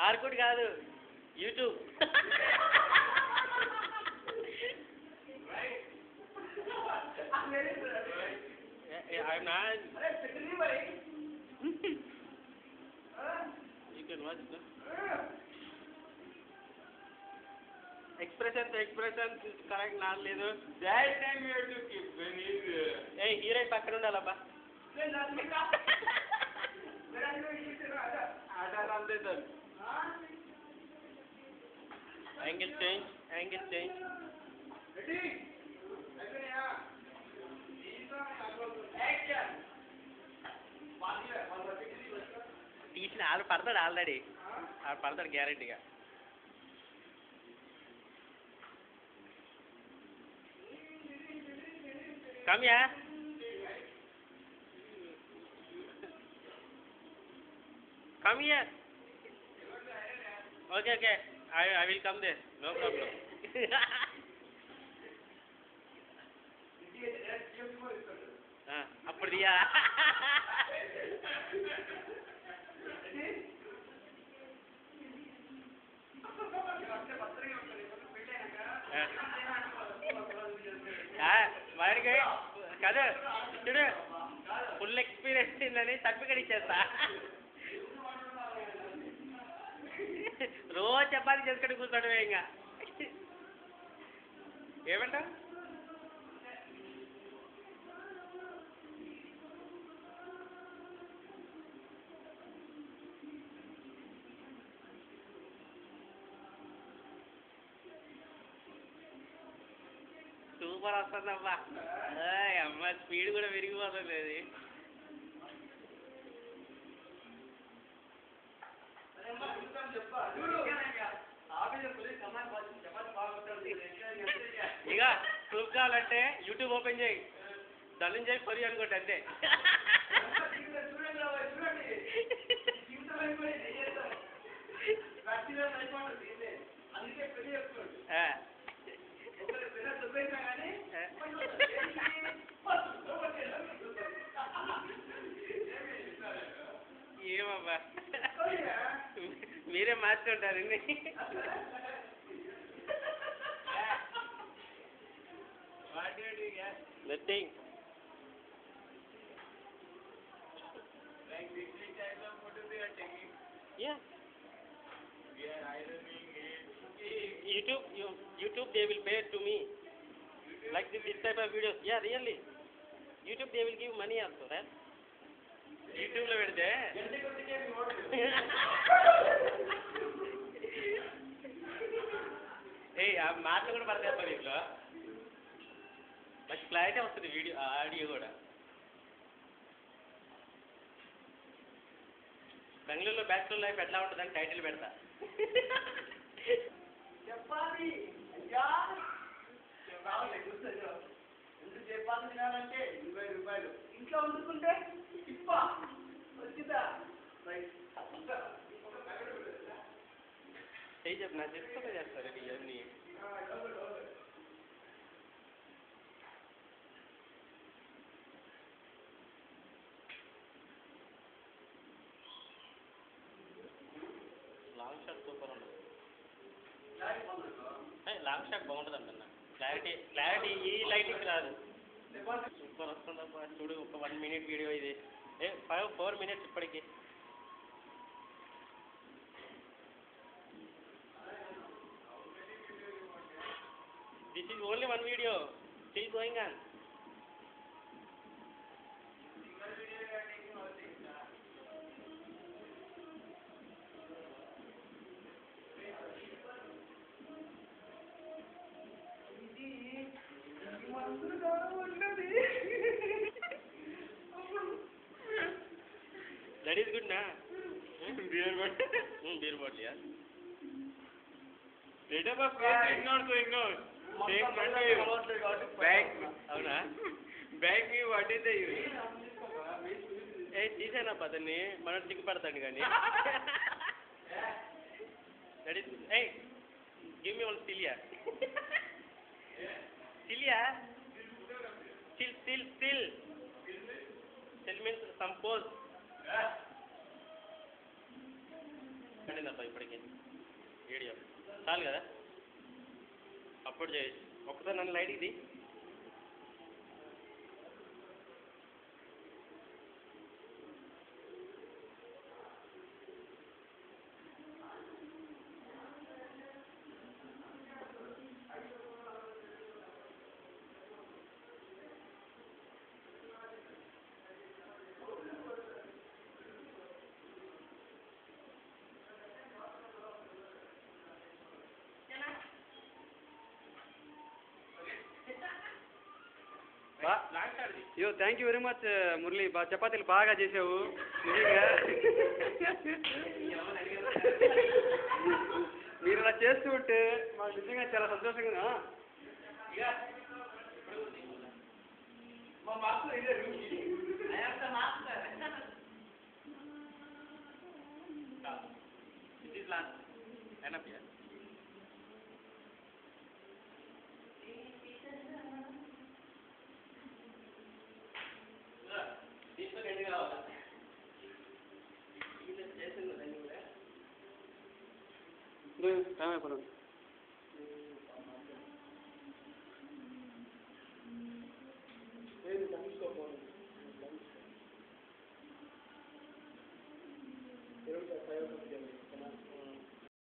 Orkut కాదు, YouTube. I'm not. You can watch the expression is correct not ledu. That time you have to keep when is Hey, hero pakkana undalappa. Angle change. ready తీసిన ఆడు పడతాడు already, ఆడు పడతాడు గ్యారెంటీగా. కమ్యా come here. Okay, I will come there, no problem. அப்படியா? వాడికి కదా చూడు, ఫుల్ ఎక్స్పీరియన్స్ ఉందని సర్టిఫికేట్ ఇచ్చేస్తా. రోజు చపాతి చేసుకుంటూ కూర్చోడమే ఇంకా. ఏమంటా సూపర్ వస్తుందమ్మా. అమ్మ స్పీడ్ కూడా పెరిగిపోతుంది అది. ఇక ప్రూఫ్ కావాలంటే యూట్యూబ్ ఓపెన్ చేయి, ధనంజయ్ ఫరీ అనుకోండి అంతే. ఏమబ్బా మీరే మార్చుకుంటారండి. Nothing. like this type of photos they are taking. Yeah. We are ironing it. YouTube they will pay to me. Like this type of videos. Yeah, really. YouTube they will give money also, right? YouTube లో పెడితే ఆ మాటలు కూడా పడతాయి దీంట్లో. మంచి clarity వస్తుంది video, audio కూడా. బెంగళూరులో బ్యాచులర్ లైఫ్ ఎట్లా ఉంటుందని టైటిల్ పెడతా. చెప్పాలి అయ్యా, ఎందుకు చెప్పాలి తినాలంటే 20 రూపాయలు, ఇంట్లో వండుకుంటే ఇప్ప వచ్చిందా చెప్పు, నా చెప్తా చేస్తారు ఇవన్నీ. లాంగ్ షాట్ సూపర్ ఉండదు. లాంగ్ షాట్ బాగుంటుంది అంటున్నా. క్లారిటీ ఈ లైటింగ్ రాదు. సూపర్ వస్తుందబ్బా. చూడు ఒక 1 minute వీడియో ఇది. 4 minutes ఇప్పటికి. This is only one video, still going on. That is good, na? Beer bottle, yeah. Data of face ignore, so ignore. Same front view. Back. అవునా? Back view, what is the use? తీసానా పదని మనం సిగ్గుపడతాడు కానీ. That is, give me one Celia. Celia? Still. Still means some pose. కండినప్పా ఇప్పటికి video చాలు కదా అప్పుడు చేయొచ్చు ఒకసారి నన్ను లైట్ ఇది అయ్యో thank you very much Murali చపాతీలు బాగా చేసావు నిజంగా మీరు అలా చేస్తూ ఉంటే మాకు నిజంగా చాలా సంతోషంగా టైం అయిపోయింది